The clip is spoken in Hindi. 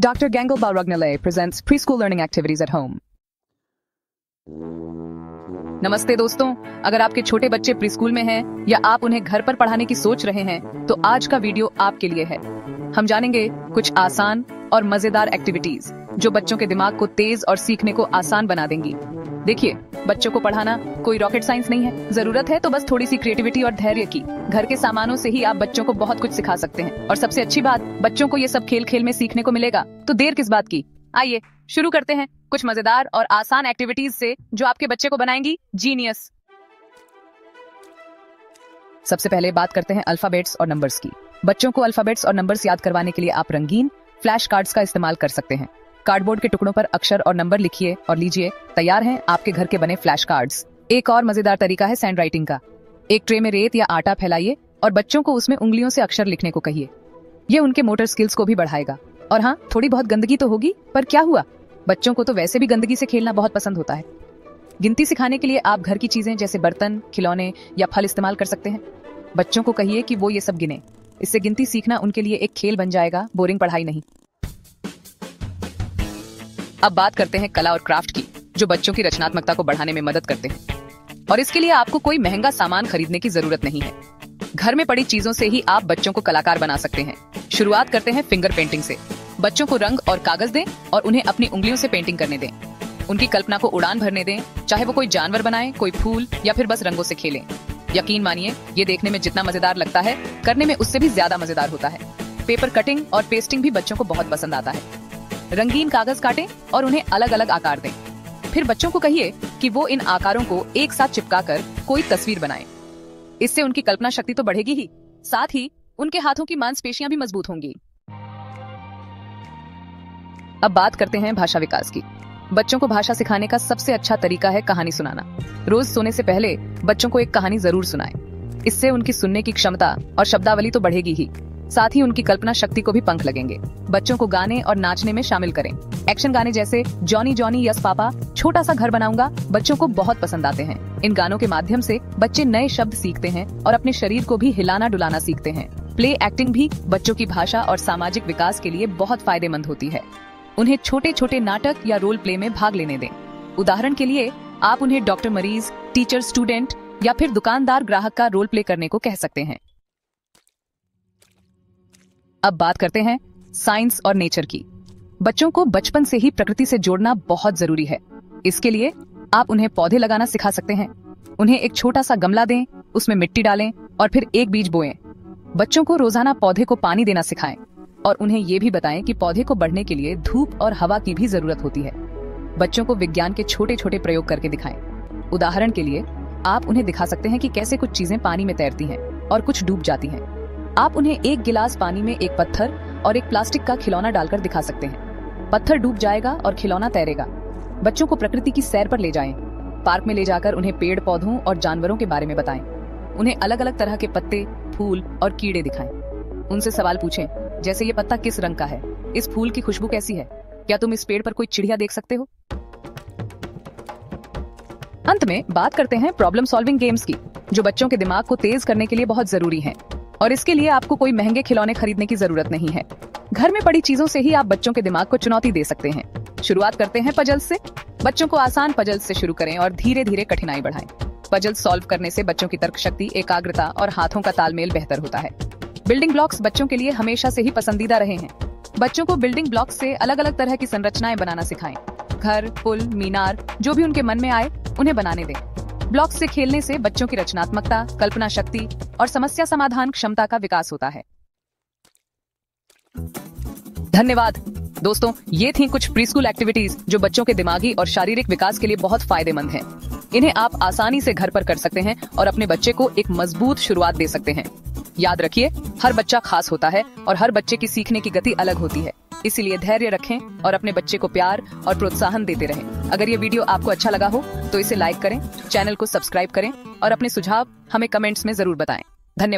Dr. Gangal Balragnale presents preschool learning activities at home. नमस्ते दोस्तों, अगर आपके छोटे बच्चे प्रीस्कूल में हैं या आप उन्हें घर पर पढ़ाने की सोच रहे हैं तो आज का वीडियो आपके लिए है। हम जानेंगे कुछ आसान और मजेदार एक्टिविटीज जो बच्चों के दिमाग को तेज और सीखने को आसान बना देंगी। देखिए, बच्चों को पढ़ाना कोई रॉकेट साइंस नहीं है। जरूरत है तो बस थोड़ी सी क्रिएटिविटी और धैर्य की। घर के सामानों से ही आप बच्चों को बहुत कुछ सिखा सकते हैं और सबसे अच्छी बात, बच्चों को ये सब खेल खेल में सीखने को मिलेगा। तो देर किस बात की, आइए शुरू करते हैं कुछ मजेदार और आसान एक्टिविटीज से जो आपके बच्चे को बनाएंगी जीनियस। सबसे पहले बात करते हैं अल्फाबेट्स और नंबर्स की। बच्चों को अल्फाबेट्स और नंबर्स याद करवाने के लिए आप रंगीन फ्लैश कार्ड्स का इस्तेमाल कर सकते हैं। कार्डबोर्ड के टुकड़ों पर अक्षर और नंबर लिखिए और लीजिए, तैयार हैं आपके घर के बने फ्लैश कार्ड्स। एक और मजेदार तरीका है सैंड राइटिंग का। एक ट्रे में रेत या आटा फैलाइए और बच्चों को उसमें उंगलियों से अक्षर लिखने को कहिए। ये उनके मोटर स्किल्स को भी बढ़ाएगा। और हाँ, थोड़ी बहुत गंदगी तो होगी, पर क्या हुआ, बच्चों को तो वैसे भी गंदगी से खेलना बहुत पसंद होता है। गिनती सिखाने के लिए आप घर की चीजें जैसे बर्तन, खिलौने या फल इस्तेमाल कर सकते हैं। बच्चों को कहिए कि वो ये सब गिने। इससे गिनती सीखना उनके लिए एक खेल बन जाएगा, बोरिंग पढ़ाई नहीं। अब बात करते हैं कला और क्राफ्ट की, जो बच्चों की रचनात्मकता को बढ़ाने में मदद करते हैं। और इसके लिए आपको कोई महंगा सामान खरीदने की जरूरत नहीं है। घर में पड़ी चीजों से ही आप बच्चों को कलाकार बना सकते हैं। शुरुआत करते हैं फिंगर पेंटिंग से। बच्चों को रंग और कागज दें और उन्हें अपनी उंगलियों से पेंटिंग करने दें। उनकी कल्पना को उड़ान भरने दें, चाहे वो कोई जानवर बनाए, कोई फूल या फिर बस रंगों से खेलें। यकीन मानिए, ये देखने में जितना मजेदार लगता है, करने में उससे भी ज्यादा मजेदार होता है। पेपर कटिंग और पेस्टिंग भी बच्चों को बहुत पसंद आता है। रंगीन कागज काटें और उन्हें अलग अलग आकार दें। फिर बच्चों को कहिए कि वो इन आकारों को एक साथ चिपकाकर कोई तस्वीर बनाएं। इससे उनकी कल्पना शक्ति तो बढ़ेगी ही, साथ ही उनके हाथों की मांसपेशियां भी मजबूत होंगी। अब बात करते हैं भाषा विकास की। बच्चों को भाषा सिखाने का सबसे अच्छा तरीका है कहानी सुनाना। रोज सोने से पहले बच्चों को एक कहानी जरूर सुनाएं। इससे उनकी सुनने की क्षमता और शब्दावली तो बढ़ेगी ही, साथ ही उनकी कल्पना शक्ति को भी पंख लगेंगे। बच्चों को गाने और नाचने में शामिल करें। एक्शन गाने जैसे जॉनी जॉनी यस पापा, छोटा सा घर बनाऊंगा बच्चों को बहुत पसंद आते हैं। इन गानों के माध्यम से बच्चे नए शब्द सीखते हैं और अपने शरीर को भी हिलाना डुलाना सीखते हैं। प्ले एक्टिंग भी बच्चों की भाषा और सामाजिक विकास के लिए बहुत फायदेमंद होती है। उन्हें छोटे छोटे नाटक या रोल प्ले में भाग लेने दें। उदाहरण के लिए आप उन्हें डॉक्टर मरीज, टीचर स्टूडेंट या फिर दुकानदार ग्राहक का रोल प्ले करने को कह सकते हैं। अब बात करते हैं साइंस और नेचर की। बच्चों को बचपन से ही प्रकृति से जोड़ना बहुत जरूरी है। इसके लिए आप उन्हें पौधे लगाना सिखा सकते हैं। उन्हें एक छोटा सा गमला दें, उसमें मिट्टी डालें और फिर एक बीज बोएं। बच्चों को रोजाना पौधे को पानी देना सिखाएं और उन्हें ये भी बताएं कि पौधे को बढ़ने के लिए धूप और हवा की भी जरूरत होती है। बच्चों को विज्ञान के छोटे छोटे प्रयोग करके दिखाएं। उदाहरण के लिए आप उन्हें दिखा सकते हैं कि कैसे कुछ चीजें पानी में तैरती हैं और कुछ डूब जाती हैं। आप उन्हें एक गिलास पानी में एक पत्थर और एक प्लास्टिक का खिलौना डालकर दिखा सकते हैं। पत्थर डूब जाएगा और खिलौना तैरेगा। बच्चों को प्रकृति की सैर पर ले जाएं। पार्क में ले जाकर उन्हें पेड़ पौधों और जानवरों के बारे में बताएं। उन्हें अलग अलग तरह के पत्ते, फूल और कीड़े दिखाएं। उनसे सवाल पूछें, जैसे ये पत्ता किस रंग का है, इस फूल की खुशबू कैसी है, क्या तुम इस पेड़ पर कोई चिड़िया देख सकते हो। अंत में बात करते हैं प्रॉब्लम सॉल्विंग गेम्स की, जो बच्चों के दिमाग को तेज करने के लिए बहुत जरूरी हैं। और इसके लिए आपको कोई महंगे खिलौने खरीदने की जरूरत नहीं है। घर में पड़ी चीजों से ही आप बच्चों के दिमाग को चुनौती दे सकते हैं। शुरुआत करते हैं पजल्स से। बच्चों को आसान पजल्स से शुरू करें और धीरे धीरे कठिनाई बढ़ाएं। पजल सॉल्व करने से बच्चों की तर्क शक्ति, एकाग्रता और हाथों का तालमेल बेहतर होता है। बिल्डिंग ब्लॉक्स बच्चों के लिए हमेशा से ही पसंदीदा रहे हैं। बच्चों को बिल्डिंग ब्लॉक्स से अलग अलग तरह की संरचनाएं बनाना सिखाएं। घर, पुल, मीनार, जो भी उनके मन में आए उन्हें बनाने दें। ब्लॉक्स से खेलने से बच्चों की रचनात्मकता, कल्पना शक्ति और समस्या समाधान क्षमता का विकास होता है। धन्यवाद दोस्तों, ये थी कुछ प्रीस्कूल एक्टिविटीज जो बच्चों के दिमागी और शारीरिक विकास के लिए बहुत फायदेमंद हैं। इन्हें आप आसानी से घर पर कर सकते हैं और अपने बच्चे को एक मजबूत शुरुआत दे सकते हैं। याद रखिए, हर बच्चा खास होता है और हर बच्चे की सीखने की गति अलग होती है। इसीलिए धैर्य रखें और अपने बच्चे को प्यार और प्रोत्साहन देते रहें। अगर ये वीडियो आपको अच्छा लगा हो तो इसे लाइक करें, चैनल को सब्सक्राइब करें और अपने सुझाव हमें कमेंट्स में जरूर बताएं। धन्यवाद।